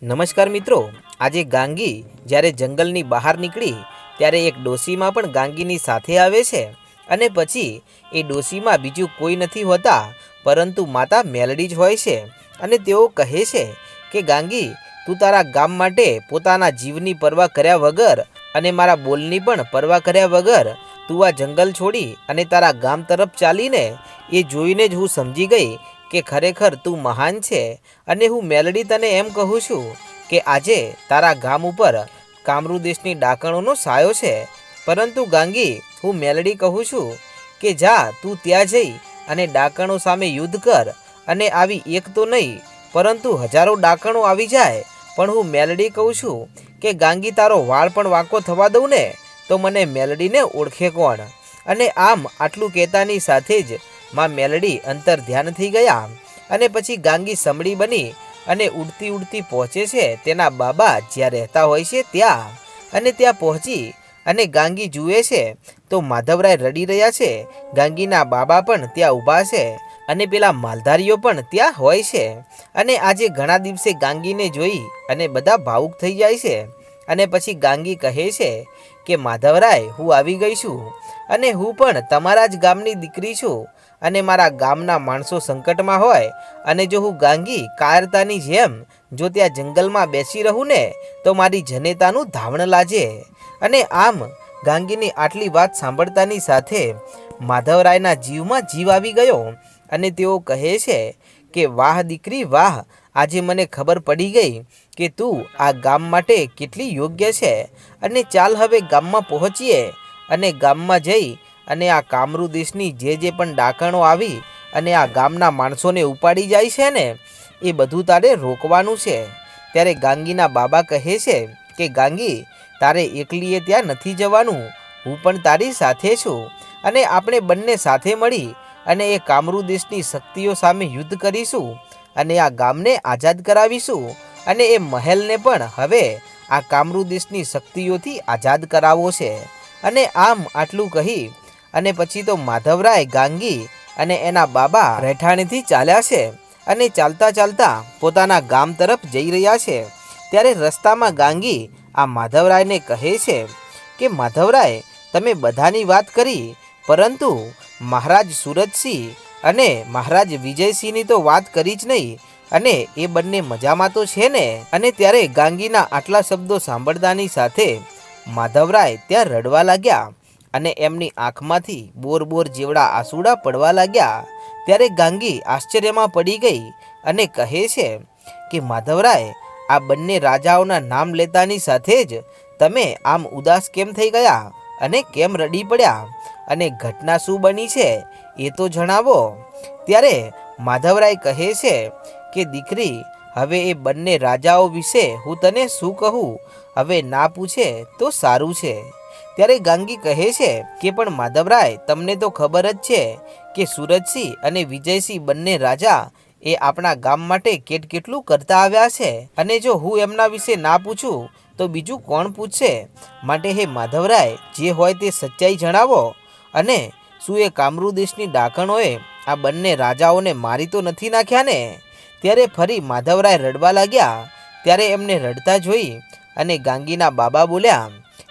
નમસ્કાર મિત્રો, આજે ગાંગી જ્યારે જંગલની બહાર નીકળી ત્યારે એક ડોશીમાં પણ ગાંગીની સાથે આવે છે અને પછી એ ડોશીમાં બીજું કોઈ નથી હોતા પરંતુ માતા મેલડી જ હોય છે અને તેઓ કહે છે કે ગાંગી, તું તારા ગામ માટે પોતાના જીવની પરવા કર્યા વગર અને મારા બોલની પણ પરવા કર્યા વગર તું આ જંગલ છોડી અને તારા ગામ તરફ ચાલીને એ જોઈને જ હું સમજી ગઈ કે ખરેખર તું મહાન છે અને હું મેલડી તને એમ કહું છું કે આજે તારા ગામ ઉપર કામરૂ દેશની ડાકણોનો સાયો છે। પરંતુ ગાંગી, હું મેલડી કહું છું કે જા તું ત્યાં જઈ અને ડાકણો સામે યુદ્ધ કર અને આવી એક તો નહીં પરંતુ હજારો ડાકણો આવી જાય પણ હું મેલડી કહું છું કે ગાંગી, તારો વાળ પણ વાંકો થવા દઉં ને તો મને મેલડીને ઓળખે કોણ। અને આમ આટલું કહેતાની સાથે જ માં મેલડી અંતર ધ્યાન થઈ ગયા અને પછી ગાંગી સમડી બની અને ઉડતી ઉડતી પહોંચે છે તેના બાબા જ્યાં રહેતા હોય છે ત્યાં। અને ત્યાં પહોંચી અને ગાંગી જુએ છે તો માધવરાય રડી રહ્યા છે, ગાંગીના બાબા પણ ત્યાં ઊભા છે અને પેલા માલધારીઓ પણ ત્યાં હોય છે। અને આજે ઘણા દિવસે ગાંગીને જોઈ અને બધા ભાવુક થઈ જાય છે અને પછી ગાંગી કહે છે કે માધવરાય, હું આવી ગઈ છું અને હું પણ તમારા જ ગામની દીકરી છું અને મારા ગામના માણસો સંકટમાં હોય અને જો હું ગાંગી કાયરતાની જેમ જો ત્યાં જંગલમાં બેસી રહું ને તો મારી જનેતાનું ધાવણ લાજે। અને આમ ગાંગીની આટલી વાત સાંભળતાની સાથે માધવરાયના જીવમાં જીવ આવી ગયો અને તેઓ કહે છે કે વાહ દીકરી વાહ, આજે મને ખબર પડી ગઈ કે તું આ ગામ માટે કેટલી યોગ્ય છે અને ચાલ હવે ગામમાં પહોંચીએ અને ગામમાં જઈ અને આ કામરૂ દેશની જે પણ ડાકણો આવી અને આ ગામના માણસોને ઉપાડી જાય છે ને એ બધું તારે રોકવાનું છે। ત્યારે ગાંગીના બાબા કહે છે કે ગાંગી, તારે એકલીએ ત્યાં નથી જવાનું, હું પણ તારી સાથે છું અને આપણે બંને સાથે મળી અને એ કામરૂ દેશની શક્તિઓ સામે યુદ્ધ કરીશું અને આ ગામને આઝાદ કરાવીશું અને એ મહેલને પણ હવે આ કામરૂ દેશની શક્તિઓથી આઝાદ કરાવવો છે। અને આમ આટલું કહી અને પછી તો માધવરાય, ગાંગી અને એના બાબા રહેઠાણેથી ચાલ્યા છે અને ચાલતા ચાલતા પોતાના ગામ તરફ જઈ રહ્યા છે। ત્યારે રસ્તામાં ગાંગી આ માધવરાયને કહે છે કે માધવરાય, તમે બધાની વાત કરી પરંતુ મહારાજ સુરજસિંહ અને મહારાજ વિજયસિંહની તો વાત કરી જ નહીં અને એ બંને મજામાં તો છે ને। અને ત્યારે ગાંગીના આટલા શબ્દો સાંભળતાની સાથે માધવરાય ત્યાં રડવા લાગ્યા અને એમની આંખમાંથી બોર બોર જેવડા આંસુડા પડવા લાગ્યા। ત્યારે ગાંગી આશ્ચર્યમાં પડી ગઈ અને કહે છે કે માધવરાય, આ બંને રાજાઓના નામ લેતાની સાથે જ તમે આમ ઉદાસ કેમ થઈ ગયા અને કેમ રડી પડ્યા અને ઘટના શું બની છે એ તો જણાવો। ત્યારે માધવરાય કહે છે કે દીકરી, હવે એ બંને રાજાઓ વિશે હું તને શું કહું, હવે ના પૂછે તો સારું છે। ત્યારે ગાંગી કહે છે કે પણ માધવરાય, તમને તો ખબર જ છે કે સુરજસિંહ અને વિજયસિંહ બંને રાજા એ આપણા ગામ માટે કેટલું કરતા આવ્યા છે અને જો હું એમના વિશે ના પૂછું તો બીજું કોણ પૂછશે। માટે હે માધવરાય, જે હોય તે સચ્ચાઈ જણાવો અને શું એ કામરૂ દેશની ડાકણોએ આ બંને રાજાઓને મારી તો નથી નાખ્યા ને। ત્યારે ફરી માધવરાય રડવા લાગ્યા। ત્યારે એમને રડતા જોઈ અને ગાંગીના બાબા બોલ્યા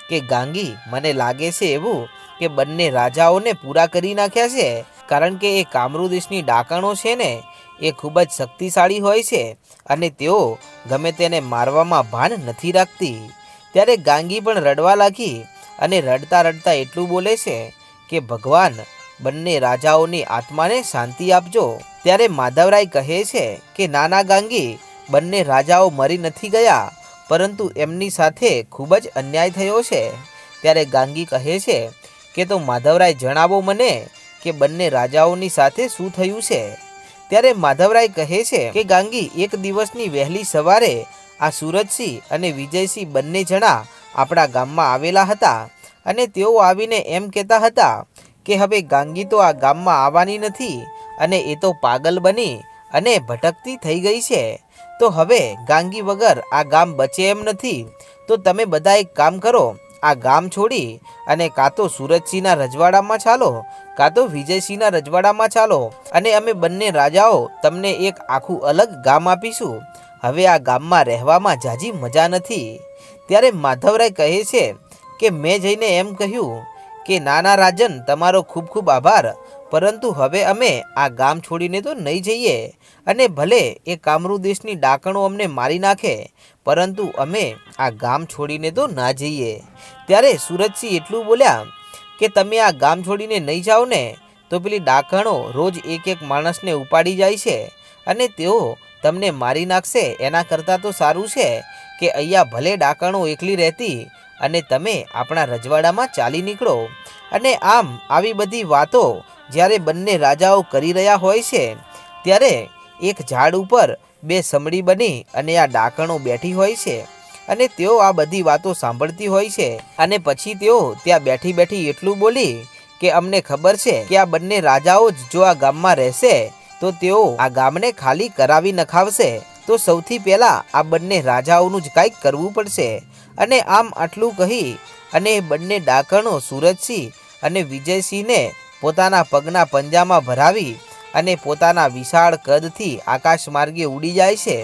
કે ગાંગી, મને લાગે છે એવું કે બંને રાજાઓને પૂરા કરી નાખ્યા છે કારણ કે એ કામરૂ દેશની ડાકણો છે ને એ ખૂબ જ શક્તિશાળી હોય છે અને તેઓ ગમે તેને મારવામાં ભાન નથી રાખતી। ત્યારે ગાંગી પણ રડવા લાગી અને રડતા રડતા એટલું બોલે છે કે ભગવાન, બંને રાજાઓની આત્માને શાંતિ આપજો। ત્યારે માધવરાય કહે છે કે નાના ગાંગી, બંને રાજાઓ મરી નથી ગયા પરંતુ એમની સાથે ખૂબ જ અન્યાય થયો છે। ત્યારે ગાંગી કહે છે કે તો માધવરાય જણાવો મને કે બંને રાજાઓની સાથે શું થયું છે। ત્યારે માધવરાય કહે છે કે ગાંગી, એક દિવસની વહેલી સવારે આ સુરજસિંહ અને વિજયસિંહ બંને જણા આપણા ગામમાં આવેલા હતા અને તેઓ આવીને એમ કહેતા હતા કે હવે ગાંગી તો આ ગામમાં આવવાની નથી અને એ તો પાગલ બની અને ભટકતી થઈ ગઈ છે, તો હવે ગાંગી વગર આ ગામ બચે એમ નથી। તો તમે બધા એક કામ કરો, આ ગામ છોડી અને કાં તો સુરજસિંહના રજવાડામાં ચાલો કાં તો વિજયસિંહના રજવાડામાં ચાલો અને અમે બંને રાજાઓ તમને એક આખું અલગ ગામ આપીશું હવે આ ગામમાં રહેવામાં ઝાઝી મજા નથી. ત્યારે માધવરાય કહે છે કે મેં જઈને એમ કહ્યું કે નાના રાજન, તમારો ખૂબ ખૂબ આભાર, પરંતુ હવે અમે આ ગામ છોડીને તો નહીં જઈએ, અને ભલે એ કામરૂ દેશની ડાકણો અમને મારી નાખે, પરંતુ અમે આ ગામ છોડીને તો ના જઈએ. ત્યારે સુરજસિંહ એટલું બોલ્યા કે તમે આ ગામ છોડીને નહીં જાઓ ને તો પેલી ડાકણો રોજ એક એક માણસને ઉપાડી જાય છે અને તેઓ તમને મારી નાખશે. એના કરતાં તો સારું છે કે અહીંયા ભલે ડાકણો એકલી રહેતી અને તમે આપણા રજવાડામાં ચાલી નીકળો. અને આમ આવી બધી વાતો જ્યારે બંને રાજાઓ કરી રહ્યા હોય છે ત્યારે એક ઝાડ ઉપર બે સમડી બની અને આ ડાકણો બેઠી હોય છે અને તેઓ આ બધી વાતો સાંભળતી હોય છે. અને પછી તેઓ ત્યાં બેઠી બેઠી એટલું બોલી કે અમને ખબર છે કે આ બંને રાજાઓ જ જો આ ગામમાં રહેશે તો તેઓ આ ગામને ખાલી કરાવી નખાવશે, તો સૌથી પહેલાં આ બંને રાજાઓનું જ કાંઈક કરવું પડશે. અને આમ આટલું કહી અને બંને ડાકણો સુરજસિંહ અને વિજયસિંહને પોતાના પગના પંજામાં ભરાવી અને પોતાના વિશાળ કદથી આકાશ માર્ગે ઉડી જાય છે.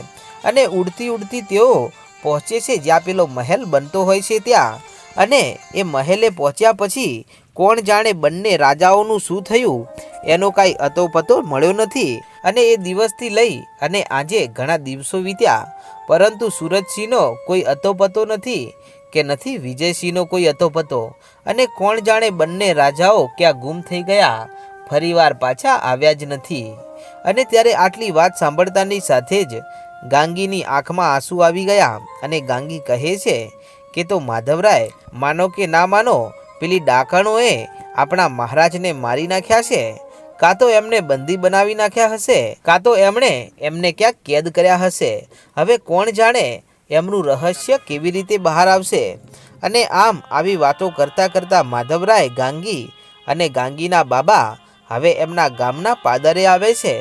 અને ઉડતી ઉડતી તેઓ પહોંચે છે જ્યાં પેલો મહેલ બનતો હોય છે ત્યાં. અને એ મહેલે પહોંચ્યા પછી કોણ જાણે બંને રાજાઓનું શું થયું એનો કાંઈ અતોપતો મળ્યો નથી. અને એ દિવસથી લઈ અને આજે ઘણા દિવસો વીત્યા, પરંતુ સુરજસિંહનો કોઈ અતોપતો નથી કે નથી વિજયસિંહનો કોઈ અતોપતો. અને કોણ જાણે બંને રાજાઓ ક્યાં ગુમ થઈ ગયા, ફરીવાર પાછા આવ્યા જ નથી. અને ત્યારે આટલી વાત સાંભળતાની સાથે જ ગાંગીની આંખમાં આંસુ આવી ગયા અને ગાંગી કહે છે કે તો માધવરાય, માનો કે ના માનો, પેલી ડાકણોએ આપણા મહારાજને મારી નાખ્યા છે, કાં તો એમને બંદી બનાવી નાખ્યા હશે, કાં તો એમને ક્યાંક કેદ કર્યા હશે. હવે કોણ જાણે એમનું રહસ્ય કેવી રીતે બહાર આવશે. અને આમ આવી વાતો કરતાં કરતાં માધવરાય, ગાંગી અને ગાંગીના બાબા હવે એમના ગામના પાદરે આવે છે.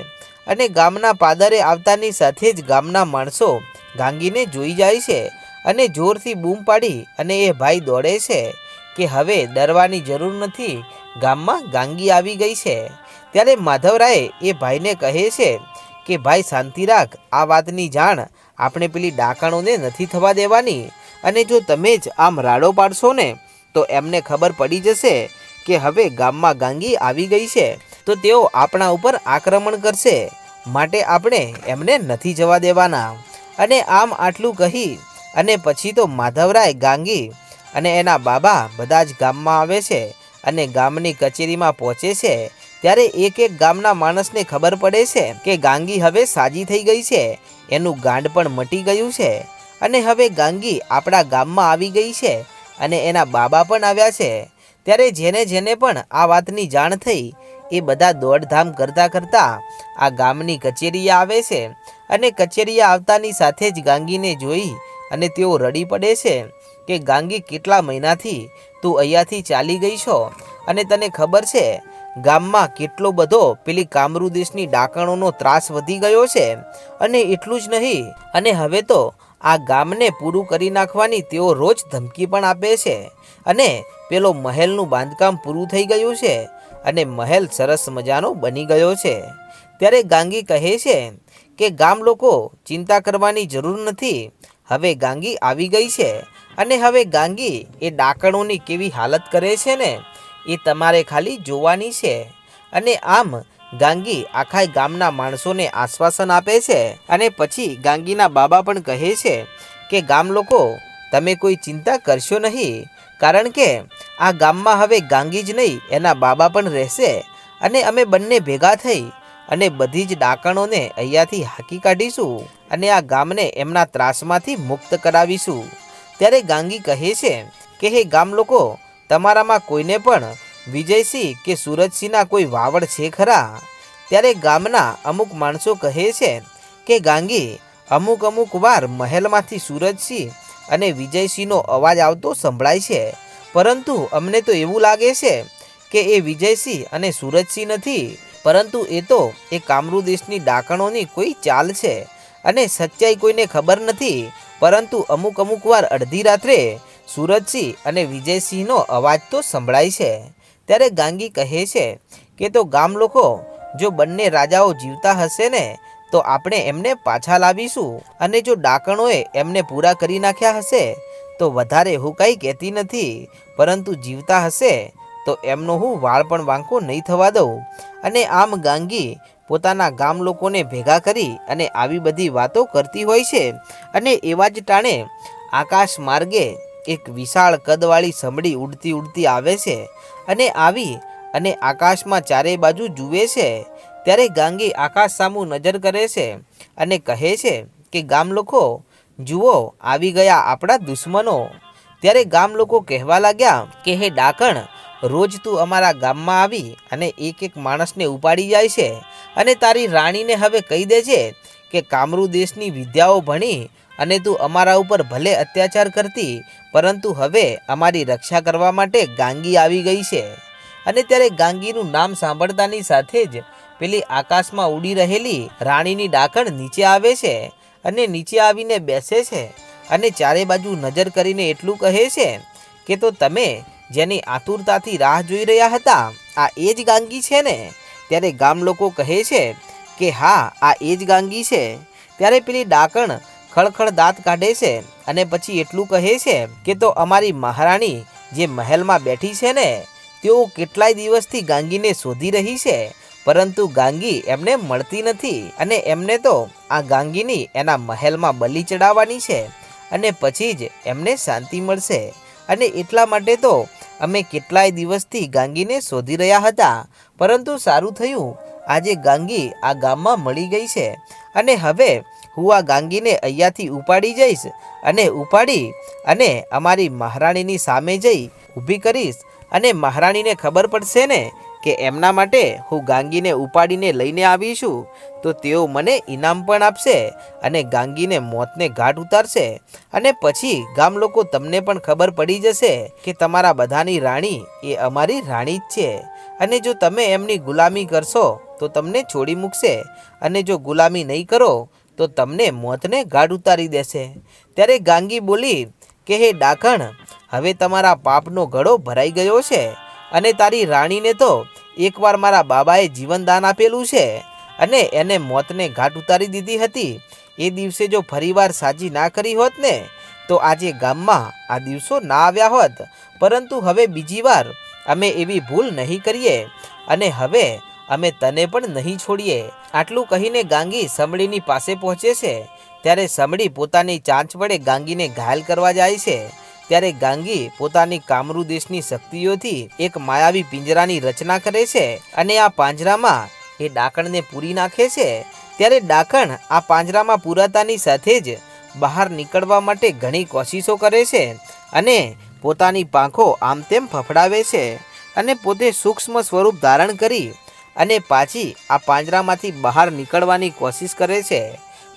અને ગામના પાદરે આવતાની સાથે જ ગામના માણસો ગાંગીને જોઈ જાય છે અને જોરથી બૂમ પાડી અને એ ભાઈ દોડે છે કે હવે ડરવાની જરૂર નથી, ગામમાં ગાંગી આવી ગઈ છે. ત્યારે માધવરાય એ ભાઈને કહે છે કે ભાઈ શાંતિ રાખ, આ વાતની જાણ આપણે પેલી ડાકણોને નથી થવા દેવાની, અને જો તમે જ આમ રાડો પાડશો ને તો એમને ખબર પડી જશે કે હવે ગામમાં ગાંગી આવી ગઈ છે, તો તેઓ આપણા ઉપર આક્રમણ કરશે, માટે આપણે એમને નથી જવા દેવાના. અને આમ આટલું કહી અને પછી તો માધવરાય, ગાંગી અને એના બાબા બધા જ ગામમાં આવે છે અને ગામની કચેરીમાં પહોંચે છે. ત્યારે એક એક ગામના માણસને ખબર પડે છે કે ગાંગી હવે સાજી થઈ ગઈ છે, એનું ગાંડ પણ મટી ગયું છે અને હવે ગાંગી આપણા ગામમાં આવી ગઈ છે અને એના બાબા પણ આવ્યા છે. ત્યારે જેને જેને પણ આ વાતની જાણ થઈ એ બધા દોડધામ કરતાં કરતાં આ ગામની કચેરીએ આવે છે. અને કચેરીએ આવતાની સાથે જ ગાંગીને જોઈ અને તેઓ રડી પડે છે કે ગાંગી, કેટલા મહિનાથી તું અહીંયાથી ચાલી ગઈ છો અને તને ખબર છે ગામમાં કેટલો બધો પેલી કામરૂ દેશની ડાકણોનો ત્રાસ વધી ગયો છે. અને એટલું જ નહીં, અને હવે તો આ ગામને પૂરું કરી નાખવાની તેઓ રોજ ધમકી પણ આપે છે. અને પેલો મહેલનું બાંધકામ પૂરું થઈ ગયું છે અને મહેલ સરસ મજાનો બની ગયો છે. ત્યારે ગાંગી કહે છે કે ગામ લોકો ચિંતા કરવાની જરૂર નથી, હવે ગાંગી આવી ગઈ છે અને હવે ગાંગી એ ડાકણોની કેવી હાલત કરે છે ને એ તમારે ખાલી જોવાની છે. અને આમ ગાંગી આખા ગામના માણસોને આશ્વાસન આપે છે. અને પછી ગાંગીના બાબા પણ કહે છે કે ગામ લોકો, તમે કોઈ ચિંતા કરશો નહીં, કારણ કે આ ગામમાં હવે ગાંગી જ નહીં એના બાબા પણ રહેશે અને અમે બંને ભેગા થઈ અને બધી જ ડાકણોને અહીંયાથી હાંકી કાઢીશું અને આ ગામને એમના ત્રાસમાંથી મુક્ત કરાવીશું. ત્યારે ગાંગી કહે છે કે હે ગામ લોકો, તમારામાં કોઈને પણ વિજયસિંહ કે સુરજસિંહના કોઈ વાવડ છે ખરા? ત્યારે ગામના અમુક માણસો કહે છે કે ગાંગી, અમુક વાર મહેલમાંથી સુરજસિંહ અને વિજયસિંહનો અવાજ આવતો સંભળાય છે, પરંતુ અમને તો એવું લાગે છે કે એ વિજયસિંહ અને સુરજસિંહ નથી, પરંતુ એ તો એ કામરૂ દેશની ડાકણોની કોઈ ચાલ છે અને સચ્ચાઈ કોઈને ખબર નથી. પરંતુ અમુક વાર અડધી રાત્રે સુરજસિંહ અને વિજયસિંહનો અવાજ તો સંભળાય છે. ત્યારે ગાંગી કહે છે કે તો ગામ લોકો, જો બંને રાજાઓ જીવતા હશે ને તો આપણે એમને પાછા લાવીશું, અને જો ડાકણોએ એમને પૂરા કરી નાખ્યા હશે તો વધારે હું કાંઈ કહેતી નથી, પરંતુ જીવતા હશે તો એમનો હું વાળ પણ વાંકો નહીં થવા દઉં. અને આમ ગાંગી પોતાના ગામ લોકોને ભેગા કરી અને આવી બધી વાતો કરતી હોય છે. અને એવા જ ટાણે આકાશ માર્ગે એક વિશાળ કદવાળી સમડી ઉડતી ઉડતી આવે છે. અને આવી અને આકાશમાં ચારે બાજુ જુએ છે. ત્યારે ગાંગી આકાશ સામું નજર કરે છે અને કહે છે કે ગામ લોકો જુઓ, આવી ગયા આપણા દુશ્મનો. ત્યારે ગામ લોકો કહેવા લાગ્યા કે હે ડાકણ, રોજ તું અમારા ગામમાં આવી અને એક એક માણસને ઉપાડી જાય છે, અને તારી રાણીને હવે કહી દેજે કે કામરૂ દેશની વિદ્યાઓ ભણી અને તું અમારા ઉપર ભલે અત્યાચાર કરતી, પરંતુ હવે અમારી રક્ષા કરવા માટે ગાંગી આવી ગઈ છે. અને ત્યારે ગાંગીનું નામ સાંભળતાની સાથે જ પેલી આકાશમાં ઉડી રહેલી રાણીની ડાકણ નીચે આવે છે, અને નીચે આવીને બેસે છે, અને ચારે બાજુ નજર કરીને એટલું કહે છે કે તો તમે જેની આતુરતાથી રાહ જોઈ રહ્યા હતા, આ એ જ ગાંગી છે ને? ત્યારે ગામ લોકો કહે છે કે હા, આ એ જ ગાંગી છે. ત્યારે પેલી ડાકણ ખળખળ દાંત કાઢે છે અને પછી એટલું કહે છે કે તો અમારી મહારાણી જે મહેલમાં બેઠી છે ને, તેઓ કેટલાય દિવસથી ગાંગીને શોધી રહી છે, પરંતુ ગાંગી એમને મળતી નથી. અને એમને તો આ ગાંગીની એના મહેલમાં બલિ ચડાવવાની છે, અને પછી જ એમને શાંતિ મળશે. અને એટલા માટે તો અમે કેટલાય દિવસથી ગાંગીને શોધી રહ્યા હતા, પરંતુ સારું થયું આજે ગાંગી આ ગામમાં મળી ગઈ છે. અને હવે હું આ ગાંગીને અહીંયાથી ઉપાડી જઈશ, અને ઉપાડી અને અમારી મહારાણીની સામે જઈ ઊભી કરીશ, અને મહારાણીને ખબર પડશે ને કે એમના માટે હું ગાંગીને ઉપાડીને લઈને આવીશું, તો તેઓ મને ઇનામ પણ આપશે અને ગાંગીને મોતને ઘાટ ઉતારશે. અને પછી ગામ લોકો તમને પણ ખબર પડી જશે કે તમારા બધાની રાણી એ અમારી રાણી જ છે, અને જો તમે એમની ગુલામી કરશો તો તમને છોડી મૂકશે, અને જો ગુલામી નહીં કરો તો તમને મોતને ઘાટ ઉતારી દેશે. ત્યારે ગાંગી બોલી કે હે ડાકણ, હવે તમારા પાપનો ઘડો ભરાઈ ગયો છે, અને તારી રાણીને તો એકવાર મારા બાબાએ જીવનદાન આપેલું છે, અને એને મોતને ઘાટ ઉતારી દીધી હતી. એ દિવસે જો ફરીવાર સાજી ના કરી હોત ને, તો આજે ગામમાં આ દિવસો ના આવ્યા હોત, પરંતુ હવે બીજી વાર અમે એવી ભૂલ નહીં કરીએ, અને હવે અમે તને પણ નહીં છોડીએ. આટલું કહીને ગાંગી સમડીની પાસે પહોંચે છે. ત્યારે સમડી પોતાની ચાંચ વડે ગાંગીને ઘાયલ કરવા જાય છે. ત્યારે ગાંગી પોતાની કામરૂ દેશની શક્તિઓથી એક માયાવી પિંજરાની રચના કરે છે, અને આ પાંજરામાં એ ડાકણને પૂરી નાખે છે. ત્યારે ડાકણ આ પાંજરામાં પૂરાતાની સાથે જ બહાર નીકળવા માટે ઘણી કોશિશો કરે છે, અને પોતાની પાંખો આમ તેમ ફફડાવે છે, અને પોતે સૂક્ષ્મ સ્વરૂપ ધારણ કરી અને પાછી આ પાંજરામાંથી બહાર નીકળવાની કોશિશ કરે છે.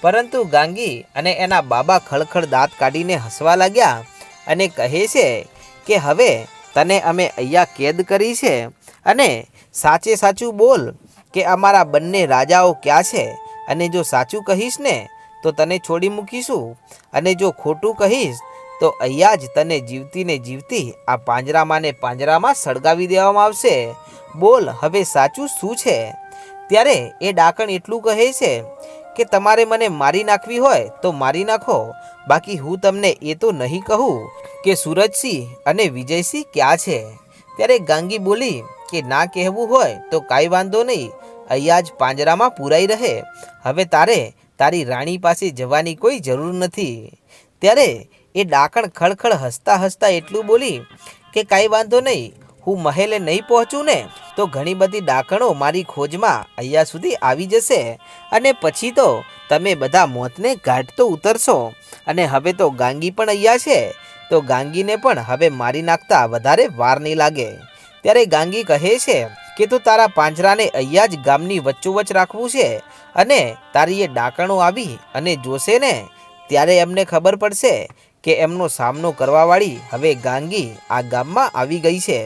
પરંતુ ગાંગી અને એના બાબા ખળખળ દાંત કાઢીને હસવા લાગ્યા અને કહે છે કે હવે તને અમે અહીંયા કેદ કરી છે, અને સાચે સાચું બોલ કે અમારા બંને રાજાઓ ક્યાં છે, અને જો સાચું કહીશ ને તો તને છોડી મૂકીશું, અને જો ખોટું કહીશ તો અહીંયા જ તને જીવતી ને જીવતી આ પાંજરામાં ને પાંજરામાં સળગાવી દેવામાં આવશે. બોલ હવે સાચું શું છે? ત્યારે એ ડાકણ એટલું કહે છે કે તમારે મને મારી નાખવી હોય તો મારી નાખો, બાકી હું તમને એ તો નહીં કહું કે સુરજસિંહ અને વિજયસિંહ ક્યાં છે. ત્યારે ગાંગી બોલી કે ના કહેવું હોય તો કાંઈ વાંધો નહીં, અહીંયા જ પાંજરામાં પૂરાઈ રહે, હવે તારે તારી રાણી પાસે જવાની કોઈ જરૂર નથી. ત્યારે એ ડાકણ ખળખળ હસતા હસતા એટલું બોલી કે કાંઈ વાંધો નહીં, હું મહેલે નહીં પહોંચું ને તો ઘણી બધી ડાકણો મારી ખોજમાં અહીંયા સુધી આવી જશે, અને પછી તો તમે બધા મોતને ઘાટ તો ઉતરશો. અને હવે તો ગાંગી પણ અહીંયા છે, તો ગાંગીને પણ હવે મારી નાખતા વધારે વાર નહીં લાગે. ત્યારે ગાંગી કહે છે કે તું તારા પાંજરાને અહીંયા જ ગામની વચ્ચોવચ્ચ રાખવું છે, અને તારી એ ડાકણો આવી અને જોશે ને ત્યારે એમને ખબર પડશે કે એમનો સામનો કરવાવાળી હવે ગાંગી આ ગામમાં આવી ગઈ છે.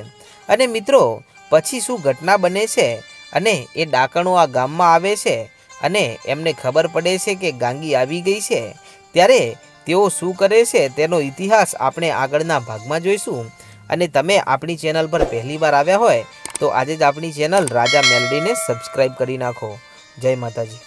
અને મિત્રો, પછી શું ઘટના બને છે, અને એ ડાકણો આ ગામમાં આવે છે અને એમને ખબર પડે છે કે ગાંગી આવી ગઈ છે, ત્યારે તેઓ શું કરે છે તેનો ઇતિહાસ આપણે આગળના ભાગમાં જોઈશું. અને તમે આપણી ચેનલ પર પહેલીવાર આવ્યા હોય તો આજે જ આપણી ચેનલ રાજા મેલડીને સબસ્ક્રાઈબ કરી નાખો. જય માતાજી.